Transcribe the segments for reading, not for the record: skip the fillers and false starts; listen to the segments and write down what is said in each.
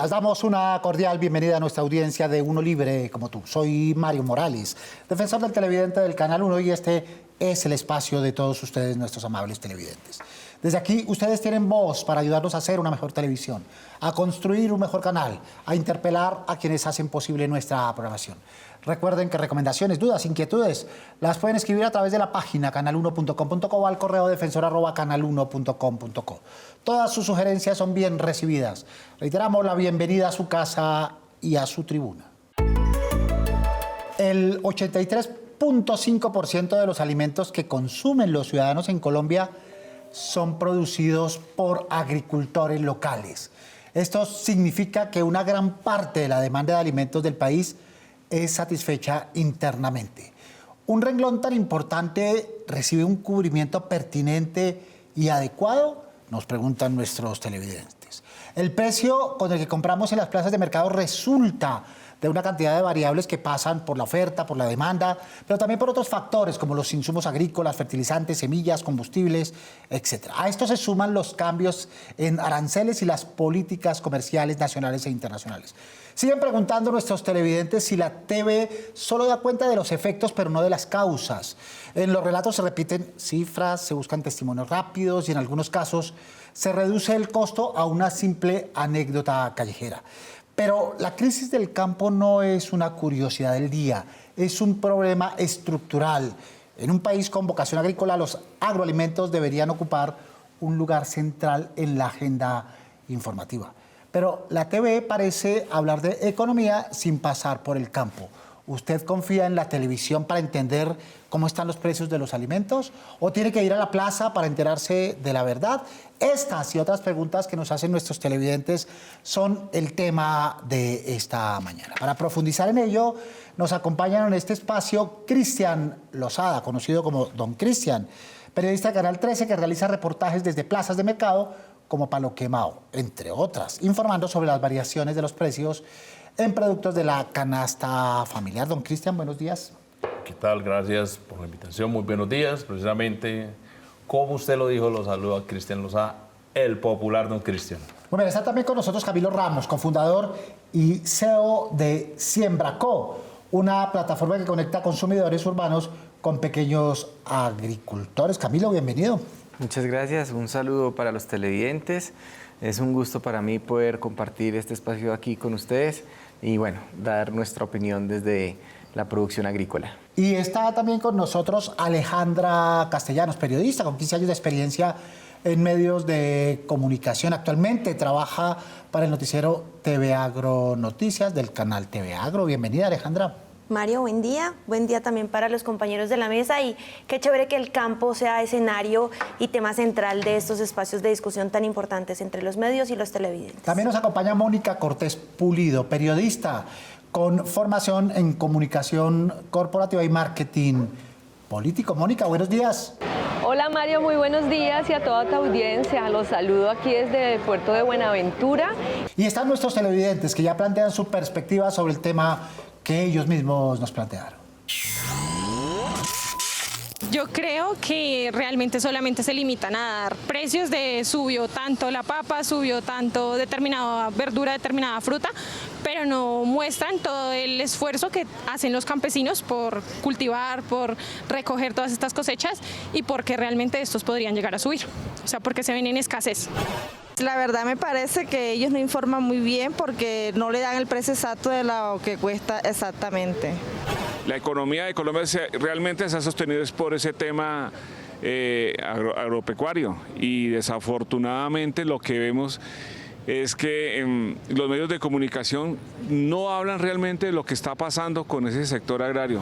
días, damos una cordial bienvenida a nuestra audiencia de Uno Libre como tú. Soy Mario Morales, defensor del televidente del Canal 1 y este es el espacio de todos ustedes, nuestros amables televidentes. Desde aquí, ustedes tienen voz para ayudarnos a hacer una mejor televisión, a construir un mejor canal, a interpelar a quienes hacen posible nuestra programación. Recuerden que recomendaciones, dudas, inquietudes, las pueden escribir a través de la página canal1.com.co o al correo defensor@canal1.com.co. Todas sus sugerencias son bien recibidas. Reiteramos la bienvenida a su casa y a su tribuna. El 83.5% de los alimentos que consumen los ciudadanos en Colombia son producidos por agricultores locales. Esto significa que una gran parte de la demanda de alimentos del país es satisfecha internamente. Un renglón tan importante recibe un cubrimiento pertinente y adecuado, nos preguntan nuestros televidentes. El precio con el que compramos en las plazas de mercado resulta de una cantidad de variables que pasan por la oferta, por la demanda, pero también por otros factores como los insumos agrícolas, fertilizantes, semillas, combustibles, etc. A esto se suman los cambios en aranceles y las políticas comerciales nacionales e internacionales. Siguen preguntando nuestros televidentes si la TV solo da cuenta de los efectos, pero no de las causas. En los relatos se repiten cifras, se buscan testimonios rápidos y en algunos casos se reduce el costo a una simple anécdota callejera. Pero la crisis del campo no es una curiosidad del día, es un problema estructural. En un país con vocación agrícola, los agroalimentos deberían ocupar un lugar central en la agenda informativa. Pero la TV parece hablar de economía sin pasar por el campo. ¿Usted confía en la televisión para entender cómo están los precios de los alimentos? ¿O tiene que ir a la plaza para enterarse de la verdad? Estas y otras preguntas que nos hacen nuestros televidentes son el tema de esta mañana. Para profundizar en ello, nos acompañan en este espacio Cristian Lozada, conocido como Don Cristian, periodista de Canal 13 que realiza reportajes desde plazas de mercado como Palo Quemao, entre otras, informando sobre las variaciones de los precios en productos de la canasta familiar. Don Cristian, buenos días. ¿Qué tal? Gracias por la invitación. Muy buenos días. Precisamente, como usted lo dijo, lo saludo a Cristian Lozada, el popular Don Cristian. Bueno, está también con nosotros Camilo Ramos, cofundador y CEO de Siembraco, una plataforma que conecta consumidores urbanos con pequeños agricultores. Camilo, bienvenido. Muchas gracias, un saludo para los televidentes. Es un gusto para mí poder compartir este espacio aquí con ustedes y bueno, dar nuestra opinión desde la producción agrícola. Y está también con nosotros Alejandra Castellanos, periodista con 15 años de experiencia en medios de comunicación. Actualmente trabaja para el noticiero TV Agro Noticias del canal TV Agro. Bienvenida, Alejandra. Mario, buen día también para los compañeros de la mesa y qué chévere que el campo sea escenario y tema central de estos espacios de discusión tan importantes entre los medios y los televidentes. También nos acompaña Mónica Cortés Pulido, periodista con formación en comunicación corporativa y marketing político. Mónica, buenos días. Hola Mario, muy buenos días y a toda tu audiencia. Los saludo aquí desde el puerto de Buenaventura. Y están nuestros televidentes que ya plantean su perspectiva sobre el tema que ellos mismos nos plantearon. Yo creo que realmente solamente se limitan a dar precios de subió tanto la papa, subió tanto determinada verdura, determinada fruta, pero no muestran todo el esfuerzo que hacen los campesinos por cultivar, por recoger todas estas cosechas y porque realmente estos podrían llegar a subir, o sea, porque se ven en escasez. La verdad me parece que ellos no informan muy bien porque no le dan el precio exacto de lo que cuesta exactamente. La economía de Colombia realmente se ha sostenido por ese tema agropecuario y desafortunadamente lo que vemos es que los medios de comunicación no hablan realmente de lo que está pasando con ese sector agrario.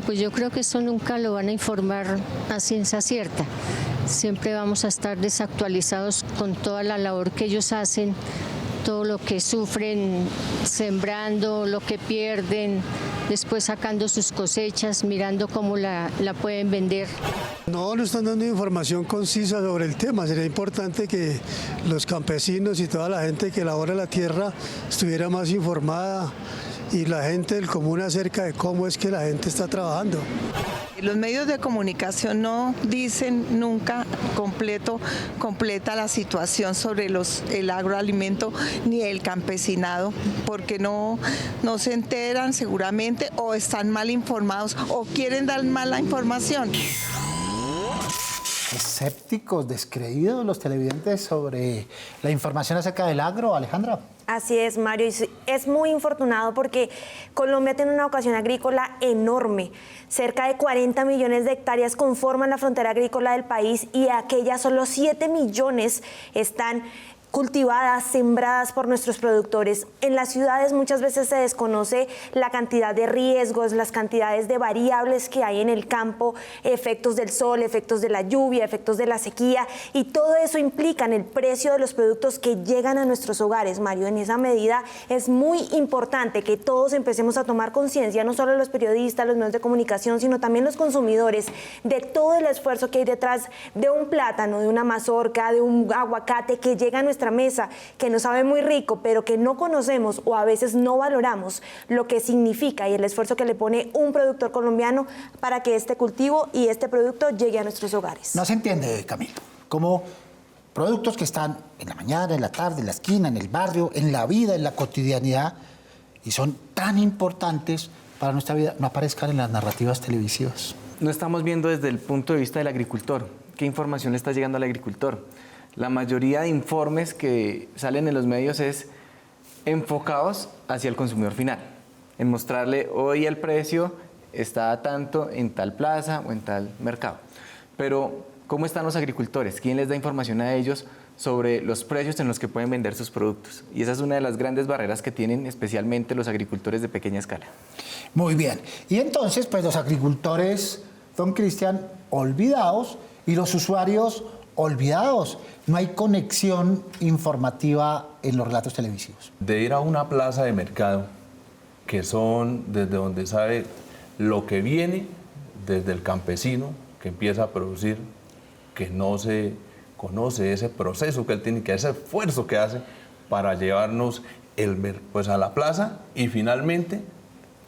Pues yo creo que esto nunca lo van a informar a ciencia cierta. Siempre vamos a estar desactualizados con toda la labor que ellos hacen, todo lo que sufren sembrando, lo que pierden, después sacando sus cosechas, mirando cómo la pueden vender. No están dando información concisa sobre el tema. Sería importante que los campesinos y toda la gente que labora la tierra estuviera más informada y la gente del común acerca de cómo es que la gente está trabajando. Los medios de comunicación no dicen nunca completa la situación sobre el agroalimento ni el campesinado, porque no se enteran seguramente, o están mal informados o quieren dar mala información. Escépticos, descreídos los televidentes sobre la información acerca del agro, Alejandra. Así es, Mario, y es muy infortunado porque Colombia tiene una vocación agrícola enorme. Cerca de 40 millones de hectáreas conforman la frontera agrícola del país y aquellas solo 7 millones están cultivadas, sembradas por nuestros productores. En las ciudades muchas veces se desconoce la cantidad de riesgos, las cantidades de variables que hay en el campo, efectos del sol, efectos de la lluvia, efectos de la sequía, y todo eso implica en el precio de los productos que llegan a nuestros hogares, Mario. En esa medida es muy importante que todos empecemos a tomar conciencia, no solo los periodistas, los medios de comunicación, sino también los consumidores, de todo el esfuerzo que hay detrás de un plátano, de una mazorca, de un aguacate que llega a nuestra mesa, que nos sabe muy rico, pero que no conocemos o a veces no valoramos lo que significa y el esfuerzo que le pone un productor colombiano para que este cultivo y este producto llegue a nuestros hogares. No se entiende, Camilo, cómo productos que están en la mañana, en la tarde, en la esquina, en el barrio, en la vida, en la cotidianidad, y son tan importantes para nuestra vida, no aparezcan en las narrativas televisivas. No estamos viendo desde el punto de vista del agricultor. ¿Qué información le está llegando al agricultor? La mayoría de informes que salen en los medios es enfocados hacia el consumidor final, en mostrarle hoy el precio está tanto en tal plaza o en tal mercado. Pero, ¿cómo están los agricultores? ¿Quién les da información a ellos sobre los precios en los que pueden vender sus productos? Y esa es una de las grandes barreras que tienen especialmente los agricultores de pequeña escala. Muy bien. Y entonces, pues los agricultores, don Cristian, olvidados, y los usuarios olvidados. No hay conexión informativa en los relatos televisivos. De ir a una plaza de mercado, que son desde donde sabe lo que viene, desde el campesino que empieza a producir, que no se conoce ese proceso que él tiene, que ese esfuerzo que hace para llevarnos pues a la plaza, y finalmente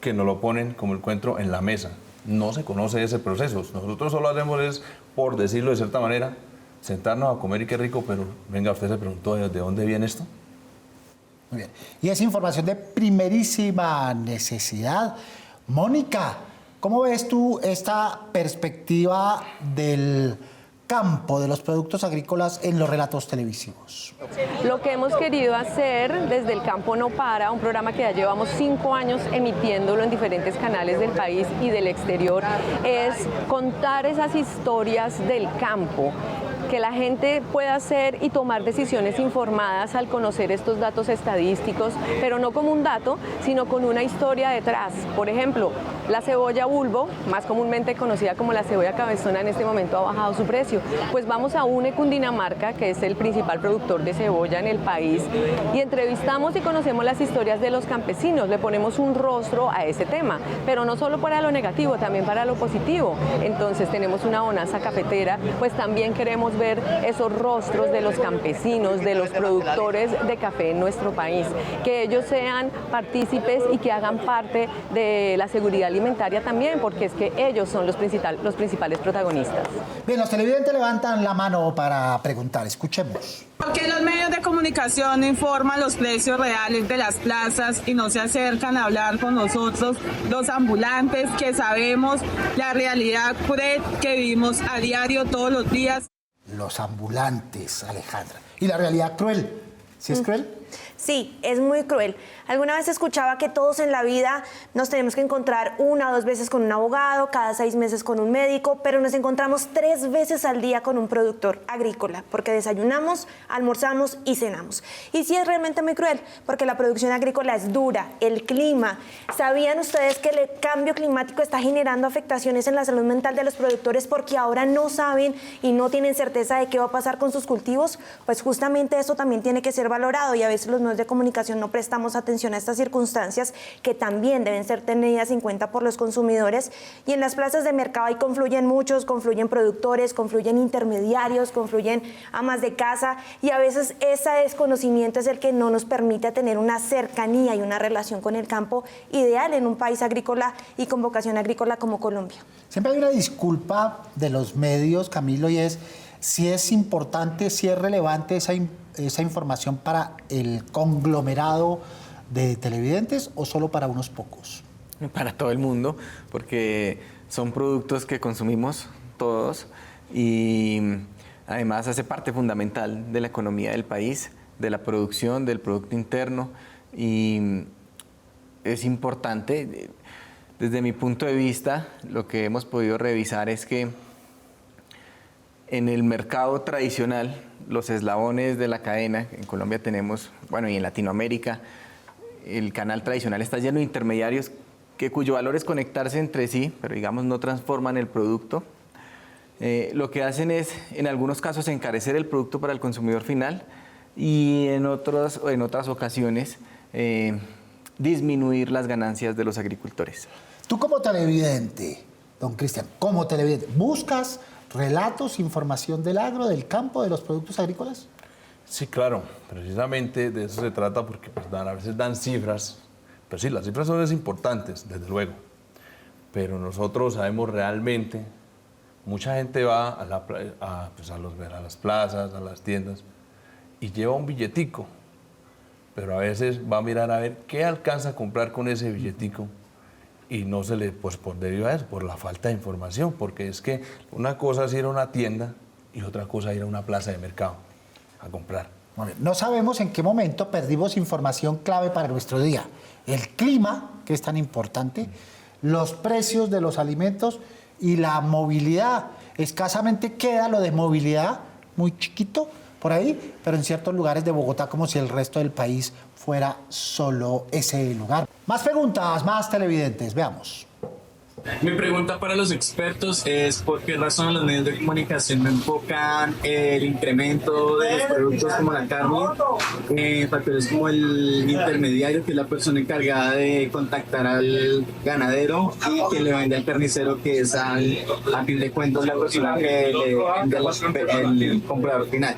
que nos lo ponen como el encuentro en la mesa. No se conoce ese proceso. Nosotros solo hacemos es, por decirlo de cierta manera, sentarnos a comer y qué rico, pero venga, usted se preguntó ¿de dónde viene esto? Muy bien. Y es información de primerísima necesidad. Mónica, ¿cómo ves tú esta perspectiva del campo, de los productos agrícolas en los relatos televisivos? Lo que hemos querido hacer desde El Campo No Para, un programa que ya llevamos 5 años emitiéndolo en diferentes canales del país y del exterior, es contar esas historias del campo, que la gente pueda hacer y tomar decisiones informadas al conocer estos datos estadísticos, pero no como un dato, sino con una historia detrás. Por ejemplo, la cebolla bulbo, más comúnmente conocida como la cebolla cabezona, en este momento ha bajado su precio. Pues vamos a UNE Cundinamarca, que es el principal productor de cebolla en el país, y entrevistamos y conocemos las historias de los campesinos, le ponemos un rostro a ese tema, pero no solo para lo negativo, también para lo positivo. Entonces tenemos una bonanza cafetera, pues también queremos ver esos rostros de los campesinos, de los productores de café en nuestro país, que ellos sean partícipes y que hagan parte de la seguridad alimentaria también, porque es que ellos son los principales protagonistas. Bien, los televidentes levantan la mano para preguntar. Escuchemos. ¿Por qué los medios de comunicación no informan los precios reales de las plazas y no se acercan a hablar con nosotros, los ambulantes, que sabemos la realidad cruel que vivimos a diario todos los días? Los ambulantes, Alejandra. ¿Y la realidad cruel? ¿Sí es cruel? Sí, es muy cruel. Alguna vez escuchaba que todos en la vida nos tenemos que encontrar 1 o 2 veces con un abogado, cada 6 meses con un médico, pero nos encontramos 3 veces al día con un productor agrícola, porque desayunamos, almorzamos y cenamos. Y sí es realmente muy cruel, porque la producción agrícola es dura, el clima. ¿Sabían ustedes que el cambio climático está generando afectaciones en la salud mental de los productores porque ahora no saben y no tienen certeza de qué va a pasar con sus cultivos? Pues justamente eso también tiene que ser valorado, y a veces los medios medios de comunicación no prestamos atención a estas circunstancias que también deben ser tenidas en cuenta por los consumidores. Y en las plazas de mercado ahí confluyen muchos, confluyen productores, confluyen intermediarios, confluyen amas de casa, y a veces ese desconocimiento es el que no nos permite tener una cercanía y una relación con el campo ideal en un país agrícola y con vocación agrícola como Colombia. Siempre hay una disculpa de los medios, Camilo, y es si es importante, si es relevante esa información para el conglomerado de televidentes o solo para unos pocos. Para todo el mundo, porque son productos que consumimos todos y además hace parte fundamental de la economía del país, de la producción, del Producto Interno, y es importante. Desde mi punto de vista, lo que hemos podido revisar es que en el mercado tradicional, los eslabones de la cadena, en Colombia tenemos, bueno, y en Latinoamérica, el canal tradicional está lleno de intermediarios cuyo valor es conectarse entre sí, pero digamos no transforman el producto. Lo que hacen es, en algunos casos, encarecer el producto para el consumidor final y en otras ocasiones disminuir las ganancias de los agricultores. Tú como televidente, don Cristian, como televidente, ¿buscas relatos, información del agro, del campo, de los productos agrícolas? Sí, claro, precisamente de eso se trata, porque pues, a veces dan cifras, pero sí, las cifras son importantes, desde luego, pero nosotros sabemos realmente, mucha gente va a las plazas, a las tiendas, y lleva un billetico, pero a veces va a mirar a ver qué alcanza a comprar con ese billetico, y no se le, pues por debido a eso, por la falta de información, porque es que una cosa es ir a una tienda y otra cosa es ir a una plaza de mercado a comprar. Bueno, no sabemos en qué momento perdimos información clave para nuestro día. El clima, que es tan importante, los precios de los alimentos y la movilidad. Escasamente queda lo de movilidad, muy chiquito por ahí, pero en ciertos lugares de Bogotá, como si el resto del país fuera solo ese lugar. Más preguntas, más televidentes, veamos. Mi pregunta para los expertos es ¿por qué razón los medios de comunicación no enfocan el incremento de los productos como la carne en factores como el intermediario, que es la persona encargada de contactar al ganadero, y quien le vende al carnicero, que es a fin de cuentas la persona que le vende el comprador final?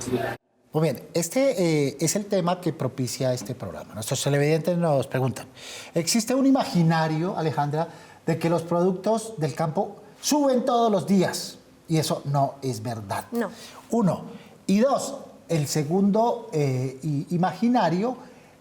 Muy bien, este es el tema que propicia este programa. Nuestros televidentes nos preguntan, ¿existe un imaginario, Alejandra, de que los productos del campo suben todos los días? Y eso no es verdad. No. Uno. Y dos, el segundo imaginario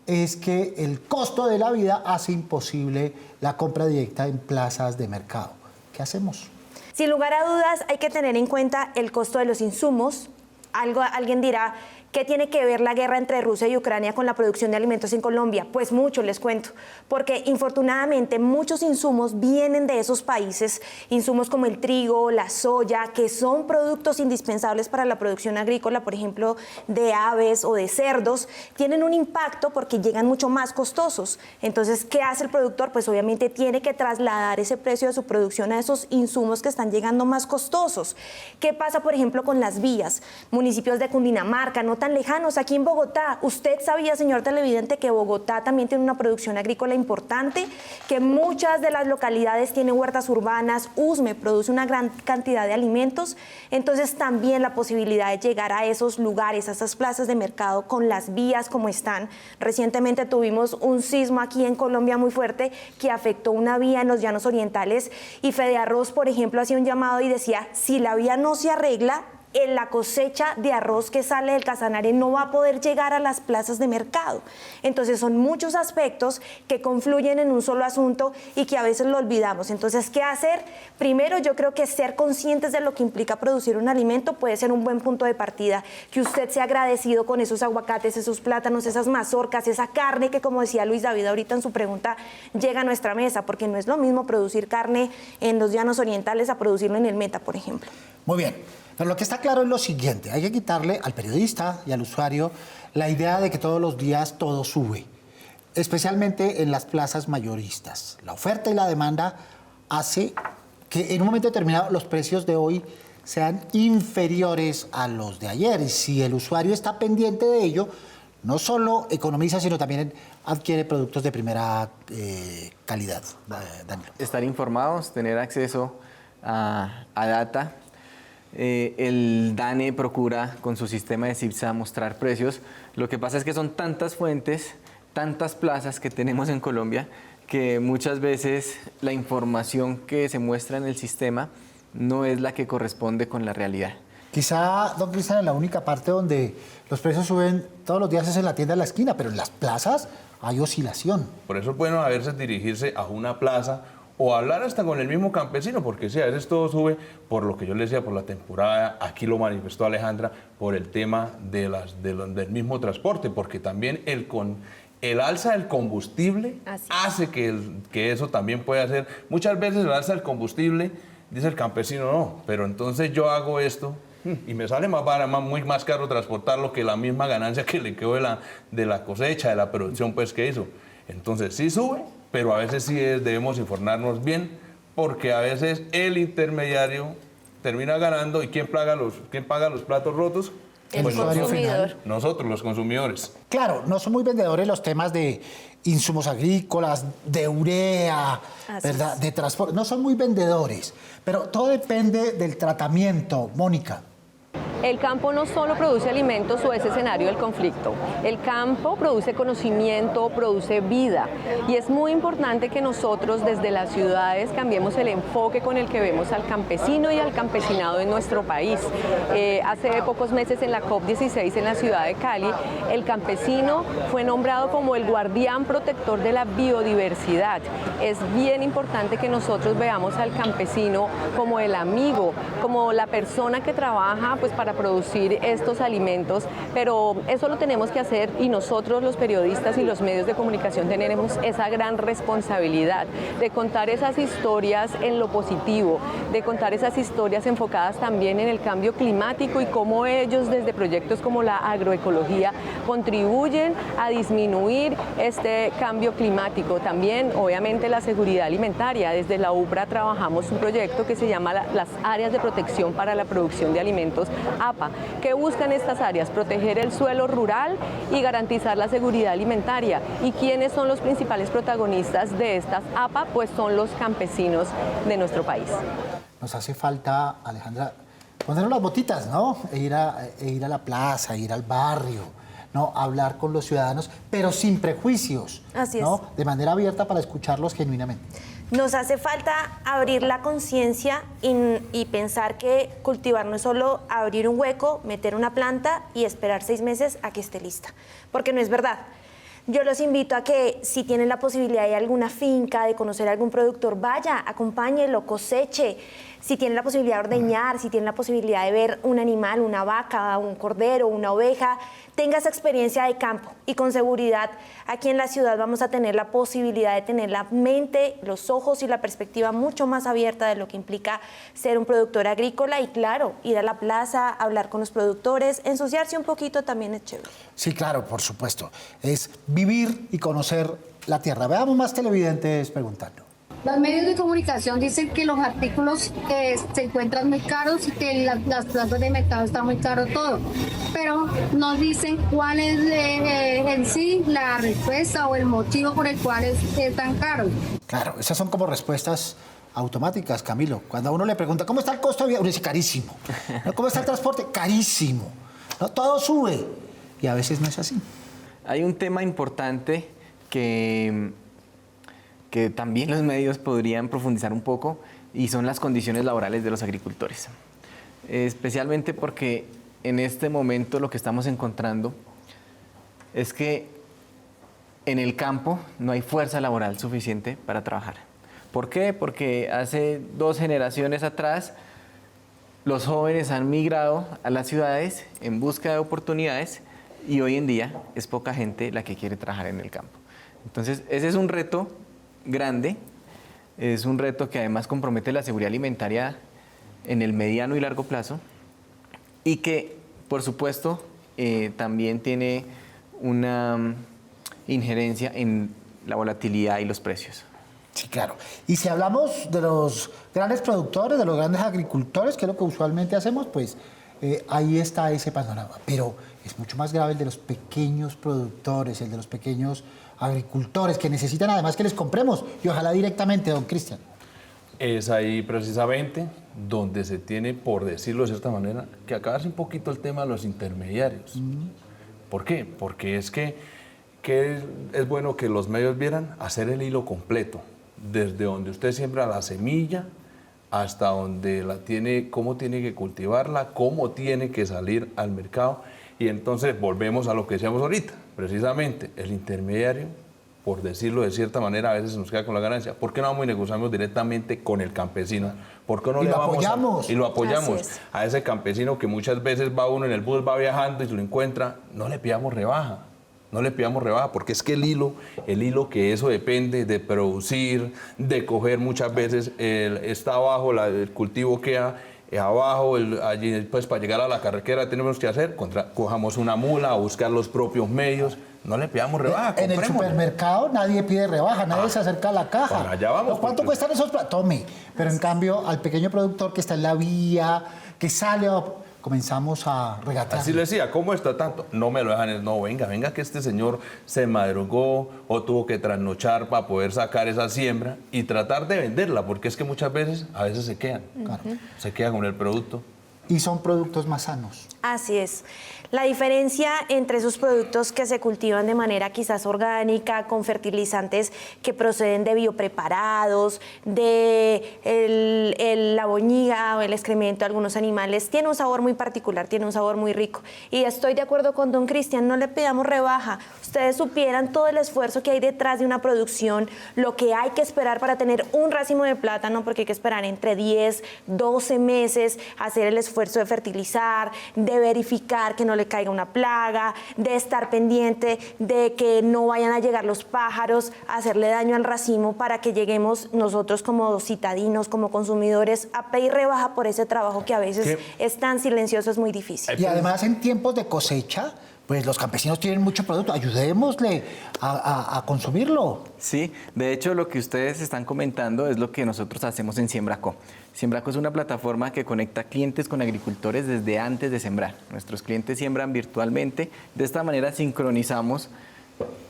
es que el costo de la vida hace imposible la compra directa en plazas de mercado. ¿Qué hacemos? Sin lugar a dudas, hay que tener en cuenta el costo de los insumos. Alguien dirá, ¿qué tiene que ver la guerra entre Rusia y Ucrania con la producción de alimentos en Colombia? Pues mucho, les cuento, porque infortunadamente muchos insumos vienen de esos países, insumos como el trigo, la soya, que son productos indispensables para la producción agrícola, por ejemplo, de aves o de cerdos, tienen un impacto porque llegan mucho más costosos. Entonces, ¿qué hace el productor? Pues obviamente tiene que trasladar ese precio de su producción a esos insumos que están llegando más costosos. ¿Qué pasa, por ejemplo, con las vías? Municipios de Cundinamarca, no tan lejanos, aquí en Bogotá. ¿Usted sabía, señor televidente, que Bogotá también tiene una producción agrícola importante? Que muchas de las localidades tienen huertas urbanas, USME produce una gran cantidad de alimentos. Entonces también la posibilidad de llegar a esos lugares, a esas plazas de mercado con las vías como están. Recientemente tuvimos un sismo aquí en Colombia muy fuerte que afectó una vía en los llanos orientales, y Fedearroz, por ejemplo, hacía un llamado y decía, si la vía no se arregla, en la cosecha de arroz que sale del Casanare no va a poder llegar a las plazas de mercado. Entonces son muchos aspectos que confluyen en un solo asunto y que a veces lo olvidamos. Entonces, ¿qué hacer? Primero, yo creo que ser conscientes de lo que implica producir un alimento puede ser un buen punto de partida. Que usted sea agradecido con esos aguacates, esos plátanos, esas mazorcas, esa carne que, como decía Luis David ahorita en su pregunta, llega a nuestra mesa, porque no es lo mismo producir carne en los llanos orientales a producirlo en el Meta, por ejemplo. Muy bien. Pero lo que está claro es lo siguiente, hay que quitarle al periodista y al usuario la idea de que todos los días todo sube, especialmente en las plazas mayoristas. La oferta y la demanda hace que en un momento determinado los precios de hoy sean inferiores a los de ayer, y si el usuario está pendiente de ello, no solo economiza, sino también adquiere productos de primera calidad. Danilo. Estar informados, tener acceso a data. El DANE procura con su sistema de CIPSA mostrar precios. Lo que pasa es que son tantas fuentes, tantas plazas que tenemos en Colombia, que muchas veces la información que se muestra en el sistema no es la que corresponde con la realidad. Quizá, don Cristian, la única parte donde los precios suben todos los días es en la tienda de la esquina, pero en las plazas hay oscilación. Por eso es bueno a veces dirigirse a una plaza o hablar hasta con el mismo campesino, porque sí, a veces todo sube por lo que yo les decía, por la temporada, aquí lo manifestó Alejandra, por el tema del mismo transporte, porque también el alza del combustible hace que eso también pueda hacer. Muchas veces el alza del combustible, dice el campesino, no, pero entonces yo hago esto y me sale más caro transportarlo que la misma ganancia que le quedó de la cosecha, de la producción pues que hizo. Entonces sí sube, pero a veces sí debemos informarnos bien, porque a veces el intermediario termina ganando y ¿quién paga los platos rotos? El consumidor. Nosotros, los consumidores. Claro, no son muy vendedores los temas de insumos agrícolas, de urea, ¿verdad? De transporte. No son muy vendedores, pero todo depende del tratamiento, Mónica. El campo no solo produce alimentos o es escenario del conflicto. El campo produce conocimiento, produce vida. Y es muy importante que nosotros desde las ciudades cambiemos el enfoque con el que vemos al campesino y al campesinado en nuestro país. Hace pocos meses en la COP16 en la ciudad de Cali, el campesino fue nombrado como el guardián protector de la biodiversidad. Es bien importante que nosotros veamos al campesino como el amigo, como la persona que trabaja pues para producir estos alimentos, pero eso lo tenemos que hacer y nosotros los periodistas y los medios de comunicación tenemos esa gran responsabilidad de contar esas historias en lo positivo, de contar esas historias enfocadas también en el cambio climático y cómo ellos desde proyectos como la agroecología contribuyen a disminuir este cambio climático. También obviamente la seguridad alimentaria. Desde la UPRA trabajamos un proyecto que se llama las áreas de protección para la producción de alimentos APA. ¿Qué buscan estas áreas? Proteger el suelo rural y garantizar la seguridad alimentaria. ¿Y quiénes son los principales protagonistas de estas APA? Pues son los campesinos de nuestro país. Nos hace falta, Alejandra, ponernos las botitas, ¿no? E ir a la plaza, ir al barrio, ¿no? Hablar con los ciudadanos, pero sin prejuicios. Así ¿no? es. De manera abierta para escucharlos genuinamente. Nos hace falta abrir la conciencia y pensar que cultivar no es solo abrir un hueco, meter una planta y esperar 6 meses a que esté lista, porque no es verdad. Yo los invito a que si tienen la posibilidad de alguna finca, de conocer a algún productor, vaya, acompáñelo, coseche. Si tienen la posibilidad de ordeñar, si tienen la posibilidad de ver un animal, una vaca, un cordero, una oveja, tenga esa experiencia de campo. Y con seguridad, aquí en la ciudad vamos a tener la posibilidad de tener la mente, los ojos y la perspectiva mucho más abierta de lo que implica ser un productor agrícola y, claro, ir a la plaza, hablar con los productores, ensuciarse un poquito también es chévere. Sí, claro, por supuesto. Es vivir y conocer la tierra. Veamos más televidentes preguntando. Los medios de comunicación dicen que los artículos se encuentran muy caros y que las plazas de mercado están muy caro todo, pero no dicen cuál es en sí la respuesta o el motivo por el cual es tan caro. Claro, esas son como respuestas automáticas, Camilo. Cuando a uno le pregunta, ¿cómo está el costo de vida? Uno dice, carísimo. ¿Cómo está el transporte? Carísimo. ¿No? Todo sube. Y a veces no es así. Hay un tema importante que también los medios podrían profundizar un poco y son las condiciones laborales de los agricultores. Especialmente porque en este momento lo que estamos encontrando es que en el campo no hay fuerza laboral suficiente para trabajar. ¿Por qué? Porque hace 2 generaciones atrás los jóvenes han migrado a las ciudades en busca de oportunidades y hoy en día es poca gente la que quiere trabajar en el campo. Entonces, ese es un reto grande, es un reto que además compromete la seguridad alimentaria en el mediano y largo plazo y que, por supuesto, también tiene una injerencia en la volatilidad y los precios. Sí, claro. Y si hablamos de los grandes productores, de los grandes agricultores, que es lo que usualmente hacemos, pues ahí está ese panorama. Pero es mucho más grave el de los pequeños productores, el de los pequeños agricultores, que necesitan además que les compremos, y ojalá directamente, don Cristian. Es ahí precisamente donde se tiene, por decirlo de cierta manera, que acabarse un poquito el tema de los intermediarios. ¿Por qué? Porque es que es bueno que los medios vieran hacer el hilo completo, desde donde usted siembra la semilla hasta donde la tiene, cómo tiene que cultivarla, cómo tiene que salir al mercado. Y entonces volvemos a lo que decíamos ahorita, precisamente el intermediario, por decirlo de cierta manera, a veces nos queda con la ganancia. ¿Por qué no vamos y negociamos directamente con el campesino? ¿Por qué no le vamos y lo apoyamos a ese campesino que muchas veces va uno en el bus, va viajando y se lo encuentra? No le pidamos rebaja. No le pidamos rebaja, porque es que el hilo que eso depende de producir, de coger muchas veces, está abajo, el cultivo queda abajo, allí pues para llegar a la carretera tenemos que hacer, cojamos una mula, a buscar los propios medios, no le pidamos rebaja. En el supermercado nadie pide rebaja, nadie se acerca a la caja. Para allá vamos. ¿Cuánto cuestan esos platos? Tome. Pero en cambio, al pequeño productor que está en la vía, que sale comenzamos a regatear. Así le decía, ¿cómo está tanto? No me lo dejan, no, venga que este señor se madrugó o tuvo que trasnochar para poder sacar esa siembra y tratar de venderla, porque es que muchas veces, se quedan, se quedan con el producto. Y son productos más sanos. Así es. La diferencia entre esos productos que se cultivan de manera quizás orgánica, con fertilizantes que proceden de biopreparados, de la boñiga o el excremento de algunos animales, tiene un sabor muy particular, tiene un sabor muy rico. Y estoy de acuerdo con don Cristian, no le pidamos rebaja. Ustedes supieran todo el esfuerzo que hay detrás de una producción, lo que hay que esperar para tener un racimo de plátano, porque hay que esperar entre 10, 12 meses, hacer el esfuerzo de fertilizar, de verificar que no le caiga una plaga, de estar pendiente de que no vayan a llegar los pájaros a hacerle daño al racimo, para que lleguemos nosotros como citadinos, como consumidores, a pedir rebaja por ese trabajo que a veces es tan silencioso, es muy difícil. Y además en tiempos de cosecha, pues los campesinos tienen mucho producto, ayudémosle a consumirlo. Sí, de hecho lo que ustedes están comentando es lo que nosotros hacemos en Siembraco. Siembraco es una plataforma que conecta clientes con agricultores desde antes de sembrar. Nuestros clientes siembran virtualmente, de esta manera sincronizamos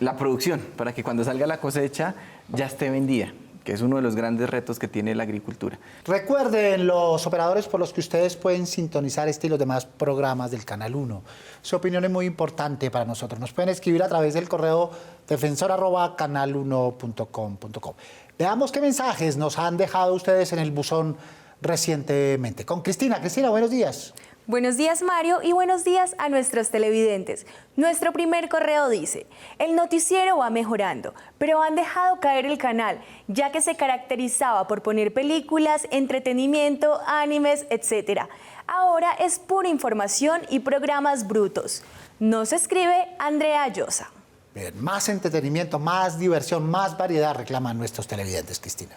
la producción para que cuando salga la cosecha ya esté vendida, que es uno de los grandes retos que tiene la agricultura. Recuerden los operadores por los que ustedes pueden sintonizar este y los demás programas del Canal 1. Su opinión es muy importante para nosotros. Nos pueden escribir a través del correo defensor@canal1.com.co. Veamos qué mensajes nos han dejado ustedes en el buzón recientemente. Con Cristina. Cristina, buenos días. Buenos días, Mario, y buenos días a nuestros televidentes. Nuestro primer correo dice: el noticiero va mejorando, pero han dejado caer el canal, ya que se caracterizaba por poner películas, entretenimiento, animes, etc. Ahora es pura información y programas brutos. Nos escribe Andrea Llosa. Bien, más entretenimiento, más diversión, más variedad reclaman nuestros televidentes, Cristina.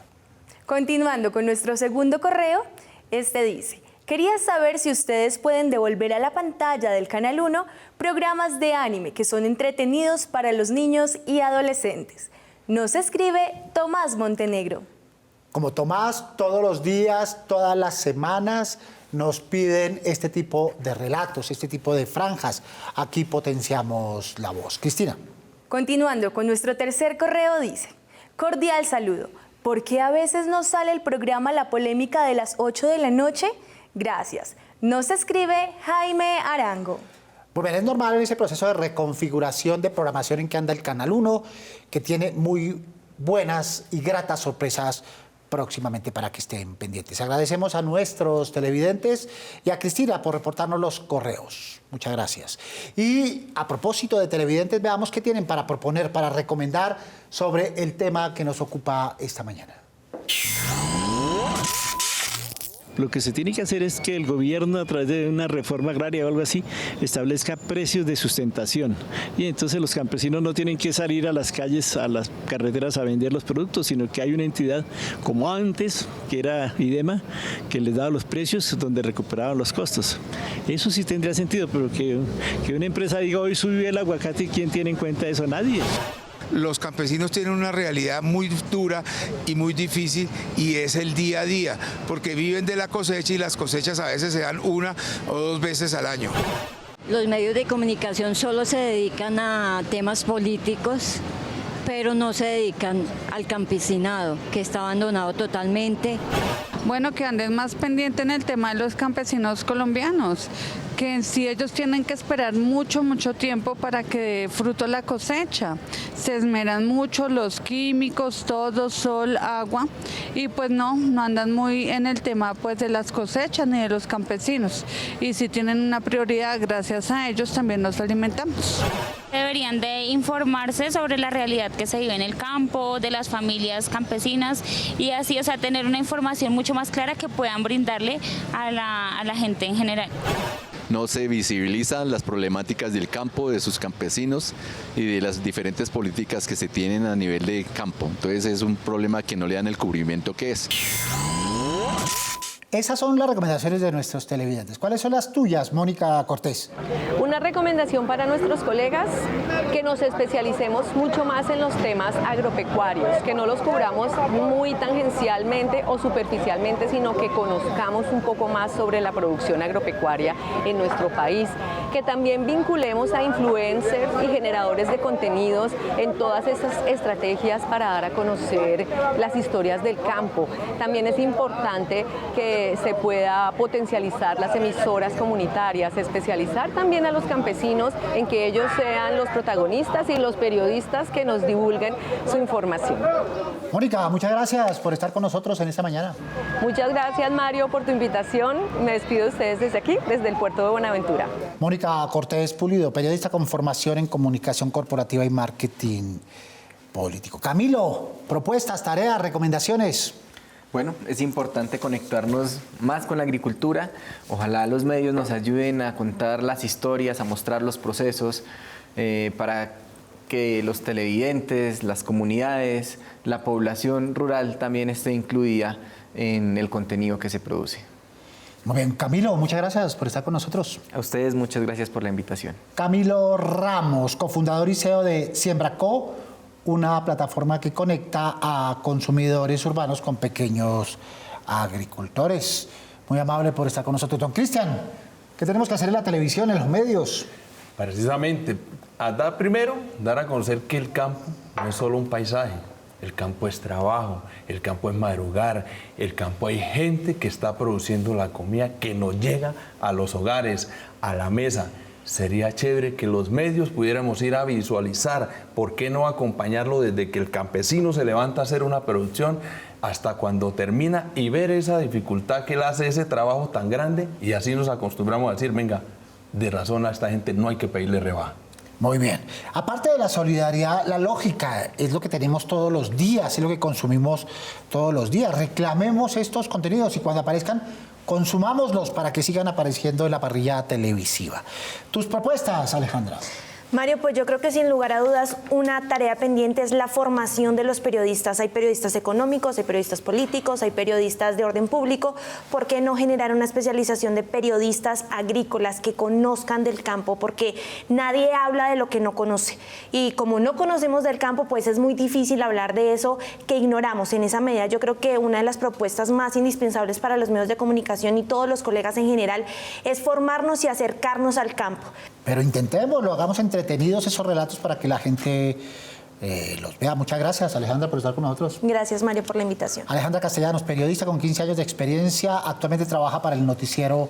Continuando con nuestro segundo correo, este dice: quería saber si ustedes pueden devolver a la pantalla del Canal 1 programas de anime que son entretenidos para los niños y adolescentes. Nos escribe Tomás Montenegro. Como Tomás, todos los días, todas las semanas nos piden este tipo de relatos, este tipo de franjas. Aquí potenciamos la voz. Cristina. Continuando con nuestro tercer correo dice: cordial saludo. ¿Por qué a veces nos sale el programa La Polémica de las 8 de la noche? Gracias. Nos escribe Jaime Arango. Pues bien, es normal en ese proceso de reconfiguración de programación en que anda el Canal 1, que tiene muy buenas y gratas sorpresas próximamente para que estén pendientes. Agradecemos a nuestros televidentes y a Cristina por reportarnos los correos. Muchas gracias. Y a propósito de televidentes, veamos qué tienen para proponer, para recomendar sobre el tema que nos ocupa esta mañana. Lo que se tiene que hacer es que el gobierno, a través de una reforma agraria o algo así, establezca precios de sustentación. Y entonces los campesinos no tienen que salir a las calles, a las carreteras a vender los productos, sino que hay una entidad como antes, que era IDEMA, que les daba los precios donde recuperaban los costos. Eso sí tendría sentido, pero que una empresa diga hoy subió el aguacate, ¿quién tiene en cuenta eso? Nadie. los campesinos tienen una realidad muy dura y muy difícil, y es el día a día, porque viven de la cosecha y las cosechas a veces se dan 1 o 2 veces al año. Los medios de comunicación solo se dedican a temas políticos, pero no se dedican al campesinado, que está abandonado totalmente. Bueno, que anden más pendiente en el tema de los campesinos colombianos, que en sí ellos tienen que esperar mucho tiempo para que dé fruto la cosecha. Se esmeran mucho los químicos, todo, sol, agua, y pues no andan muy en el tema pues de las cosechas ni de los campesinos. Y si tienen una prioridad, gracias a ellos también nos alimentamos. Deberían de informarse sobre la realidad que se vive en el campo, de las familias campesinas, y así, o sea, tener una información mucho más clara que puedan brindarle a la gente en general. No se visibilizan las problemáticas del campo, de sus campesinos y de las diferentes políticas que se tienen a nivel de campo. Entonces es un problema que no le dan el cubrimiento que es. Esas son las recomendaciones de nuestros televidentes. ¿Cuáles son las tuyas, Mónica Cortés? Una recomendación para nuestros colegas, que nos especialicemos mucho más en los temas agropecuarios, que no los cubramos muy tangencialmente o superficialmente, sino que conozcamos un poco más sobre la producción agropecuaria en nuestro país, que también vinculemos a influencers y generadores de contenidos en todas esas estrategias para dar a conocer las historias del campo. También es importante que se pueda potencializar las emisoras comunitarias, especializar también a los campesinos en que ellos sean los protagonistas y los periodistas que nos divulguen su información. Mónica, muchas gracias por estar con nosotros en esta mañana. Muchas gracias, Mario, por tu invitación. Me despido de ustedes desde aquí, desde el puerto de Buenaventura. Mónica Cortés Pulido, periodista con formación en comunicación corporativa y marketing político. Camilo, propuestas, tareas, recomendaciones. Bueno, es importante conectarnos más con la agricultura. Ojalá los medios nos ayuden a contar las historias, a mostrar los procesos, para que los televidentes, las comunidades, la población rural también esté incluida en el contenido que se produce. Muy bien, Camilo, muchas gracias por estar con nosotros. A ustedes muchas gracias por la invitación. Camilo Ramos, cofundador y CEO de Siembraco, una plataforma que conecta a consumidores urbanos con pequeños agricultores. Muy amable por estar con nosotros. Don Cristian, ¿qué tenemos que hacer en la televisión, en los medios? Precisamente, primero, dar a conocer que el campo no es solo un paisaje. El campo es trabajo, el campo es madrugar, el campo hay gente que está produciendo la comida que nos llega a los hogares, a la mesa. Sería chévere que los medios pudiéramos ir a visualizar, ¿por qué no acompañarlo desde que el campesino se levanta a hacer una producción hasta cuando termina y ver esa dificultad que él hace, ese trabajo tan grande? Y así nos acostumbramos a decir, venga, de razón a esta gente no hay que pedirle rebaja. Muy bien. Aparte de la solidaridad, la lógica es lo que tenemos todos los días, es lo que consumimos todos los días. Reclamemos estos contenidos y cuando aparezcan, consumámoslos para que sigan apareciendo en la parrilla televisiva. Tus propuestas, Alejandra. Mario, pues yo creo que sin lugar a dudas una tarea pendiente es la formación de los periodistas. Hay periodistas económicos, hay periodistas políticos, hay periodistas de orden público. ¿Por qué no generar una especialización de periodistas agrícolas que conozcan del campo? Porque nadie habla de lo que no conoce. Y como no conocemos del campo, pues es muy difícil hablar de eso que ignoramos. En esa medida yo creo que una de las propuestas más indispensables para los medios de comunicación y todos los colegas en general es formarnos y acercarnos al campo. Pero intentémoslo, hagamos entretenidos esos relatos para que la gente los vea. Muchas gracias, Alejandra, por estar con nosotros. Gracias, Mario, por la invitación. Alejandra Castellanos, periodista con 15 años de experiencia, actualmente trabaja para el noticiero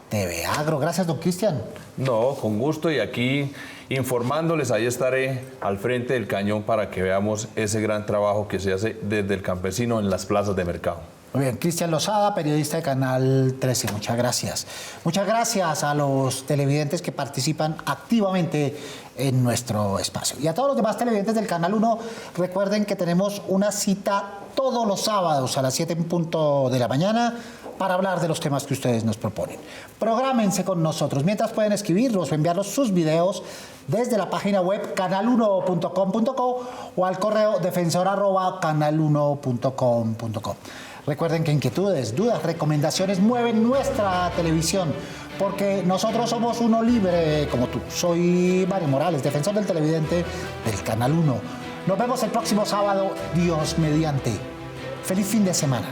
TV Agro. Gracias, don Cristian. No, con gusto, y aquí informándoles, ahí estaré al frente del cañón para que veamos ese gran trabajo que se hace desde el campesino en las plazas de mercado. Muy bien, Cristian Lozada, periodista de Canal 13, muchas gracias. Muchas gracias a los televidentes que participan activamente en nuestro espacio. Y a todos los demás televidentes del Canal 1, recuerden que tenemos una cita todos los sábados a las 7 en punto de la mañana para hablar de los temas que ustedes nos proponen. Prográmense con nosotros. Mientras pueden escribirnos o enviarnos sus videos desde la página web canal1.com.co o al correo defensor@canal1.com.co. Recuerden que inquietudes, dudas, recomendaciones mueven nuestra televisión, porque nosotros somos uno libre como tú. Soy Mario Morales, defensor del televidente del Canal 1. Nos vemos el próximo sábado, Dios mediante. Feliz fin de semana.